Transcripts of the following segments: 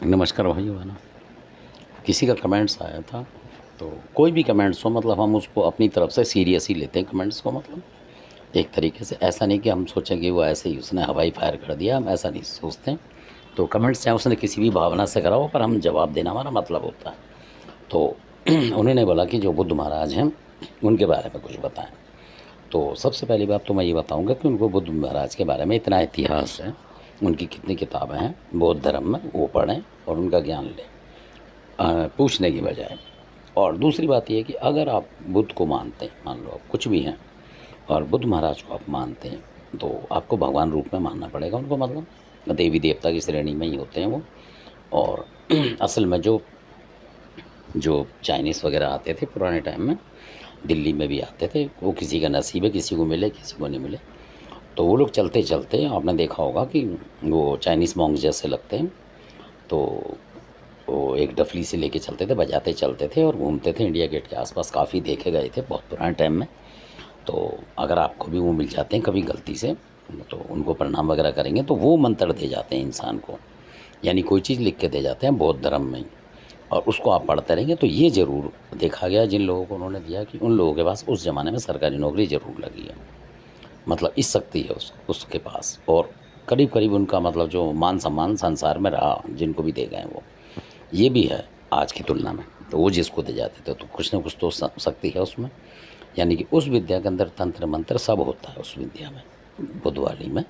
नमस्कार भाइयों बहनों। किसी का कमेंट्स आया था, तो कोई भी कमेंट्स हो मतलब हम उसको अपनी तरफ से सीरियस ही लेते हैं कमेंट्स को। मतलब एक तरीके से ऐसा नहीं कि हम सोचें कि वो ऐसे ही उसने हवाई फायर कर दिया, हम ऐसा नहीं सोचते। तो कमेंट्स चाहे उसने किसी भी भावना से करा हो, पर हम जवाब देना हमारा मतलब होता है। तो उन्होंने बोला कि जो बुद्ध महाराज हैं उनके बारे में कुछ बताएं। तो सबसे पहली बात तो मैं ये बताऊंगा कि उनको बुद्ध महाराज के बारे में इतना इतिहास है, उनकी कितनी किताबें हैं बौद्ध धर्म में, वो पढ़ें और उनका ज्ञान लें पूछने की बजाय। और दूसरी बात ये है कि अगर आप बुद्ध को मानते हैं, मान लो आप कुछ भी हैं और बुद्ध महाराज को आप मानते हैं, तो आपको भगवान रूप में मानना पड़ेगा उनको। मतलब देवी देवता की श्रेणी में ही होते हैं वो। और असल में जो जो चाइनीज़ वगैरह आते थे पुराने टाइम में, दिल्ली में भी आते थे, वो किसी का नसीब है, किसी को मिले किसी को नहीं मिले। तो वो लोग चलते चलते आपने देखा होगा कि वो चाइनीज़ मॉन्क जैसे लगते हैं। तो वो एक डफली से लेके चलते थे, बजाते चलते थे और घूमते थे इंडिया गेट के आसपास। काफ़ी देखे गए थे बहुत पुराने टाइम में। तो अगर आपको भी वो मिल जाते हैं कभी गलती से, तो उनको प्रणाम वगैरह करेंगे तो वो मंत्र दे जाते हैं इंसान को, यानी कोई चीज़ लिख के दे जाते हैं बौद्ध धर्म में ही। और उसको आप पढ़ते रहेंगे तो ये ज़रूर देखा गया जिन लोगों को उन्होंने दिया कि उन लोगों के पास उस ज़माने में सरकारी नौकरी ज़रूर लगी है। मतलब इस शक्ति है उसके पास। और करीब करीब उनका मतलब जो मान सम्मान संसार में रहा, जिनको भी दे गए वो, ये भी है आज की तुलना में। तो वो जिसको दे जाते थे तो कुछ ना कुछ तो शक्ति है उसमें। यानी कि उस विद्या के अंदर तंत्र मंत्र सब होता है। उस विद्या में, बुद्ध वाली में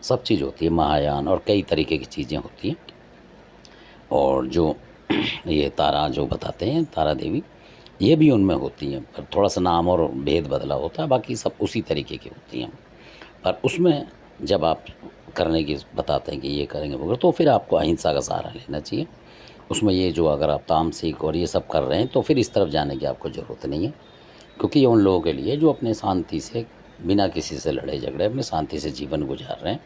सब चीज़ होती है, महायान और कई तरीके की चीज़ें होती हैं। और जो ये तारा जो बताते हैं, तारा देवी, ये भी उनमें होती हैं, पर थोड़ा सा नाम और भेद बदला होता है, बाकी सब उसी तरीके की होती हैं। पर उसमें जब आप करने की बताते हैं कि ये करेंगे वगैरह, तो फिर आपको अहिंसा का सहारा लेना चाहिए। उसमें ये जो अगर आप तामसिक और ये सब कर रहे हैं तो फिर इस तरफ जाने की आपको ज़रूरत नहीं है। क्योंकि ये उन लोगों के लिए जो अपने शांति से, बिना किसी से लड़े झगड़े, अपने शांति से जीवन गुजार रहे हैं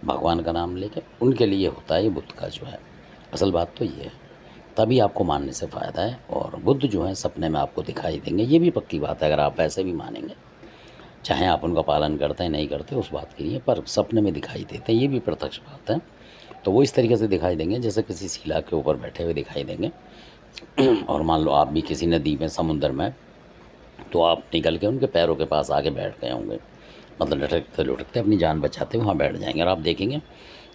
भगवान का नाम लेके, उनके लिए होता है ये बुद्ध का जो है। असल बात तो ये है, तभी आपको मानने से फ़ायदा है। और बुद्ध जो है सपने में आपको दिखाई देंगे, ये भी पक्की बात है। अगर आप ऐसे भी मानेंगे, चाहे आप उनका पालन करते हैं नहीं करते उस बात के लिए, पर सपने में दिखाई देते हैं, ये भी प्रत्यक्ष बात है। तो वो इस तरीके से दिखाई देंगे जैसे किसी शिला के ऊपर बैठे हुए दिखाई देंगे। और मान लो आप भी किसी नदी में, समुद्र में, तो आप निकल के उनके पैरों के पास आके बैठ गए होंगे। मतलब लटकते लुटकते अपनी जान बचाते वहाँ बैठ जाएंगे और आप देखेंगे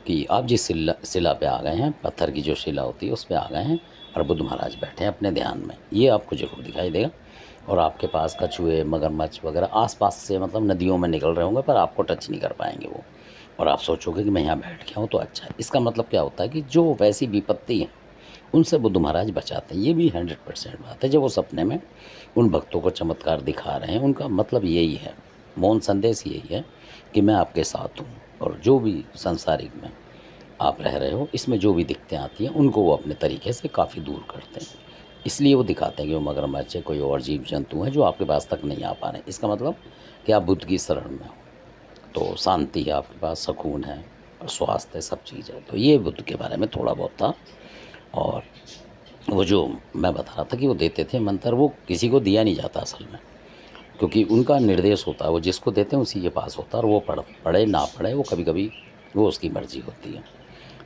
कि आप जिस शिला पे आ गए हैं, पत्थर की जो शिला होती है उस पे आ गए हैं और बुद्ध महाराज बैठे हैं अपने ध्यान में। ये आपको ज़रूर दिखाई देगा। और आपके पास कछुए, मगरमच्छ वगैरह आसपास से, मतलब नदियों में निकल रहे होंगे, पर आपको टच नहीं कर पाएंगे वो। और आप सोचोगे कि मैं यहाँ बैठ गया हूँ तो अच्छा है। इसका मतलब क्या होता है कि जो वैसी विपत्ति है उनसे बुद्ध महाराज बचाते हैं। ये भी 100% बात है। जब वो सपने में उन भक्तों को चमत्कार दिखा रहे हैं, उनका मतलब यही है, मौन संदेश यही है कि मैं आपके साथ हूँ। और जो भी संसारिक में आप रह रहे हो, इसमें जो भी दिक्कतें आती हैं उनको वो अपने तरीके से काफ़ी दूर करते हैं। इसलिए वो दिखाते हैं कि वो मगरमच्छ है, कोई और जीव जंतु है जो आपके पास तक नहीं आ पा रहे हैं। इसका मतलब कि आप बुद्ध की शरण में हो, तो शांति है आपके पास, सुकून है और स्वास्थ्य है, सब चीज़ है। तो ये बुद्ध के बारे में थोड़ा बहुत था। और वो जो मैं बता रहा था कि वो देते थे मंत्र, वो किसी को दिया नहीं जाता असल में, क्योंकि उनका निर्देश होता है, वो जिसको देते हैं उसी के पास होता है। और वो पढ़े ना पढ़े, वो कभी कभी वो उसकी मर्जी होती है।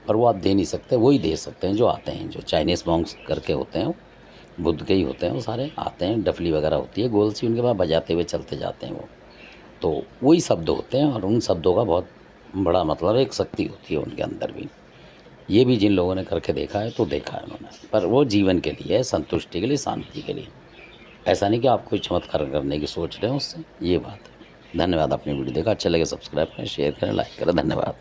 पर वो आप दे नहीं सकते, वो ही दे सकते हैं जो आते हैं, जो चाइनीज़ मॉन्क्स करके होते हैं, बुद्ध के ही होते हैं वो सारे। आते हैं, डफली वगैरह होती है गोल सी उनके पास, बजाते हुए चलते जाते हैं वो। तो वही शब्द होते हैं और उन शब्दों का बहुत बड़ा मतलब एक शक्ति होती है उनके अंदर भी। ये भी जिन लोगों ने करके देखा है तो देखा है उन्होंने, पर वो जीवन के लिए, संतुष्टि के लिए, शांति के लिए। ऐसा नहीं कि आप कोई चमत्कार करने की सोच रहे हैं उससे, ये बात है। धन्यवाद। अपनी वीडियो देखा, अच्छा लगे सब्सक्राइब करें, शेयर करें, लाइक करें। धन्यवाद।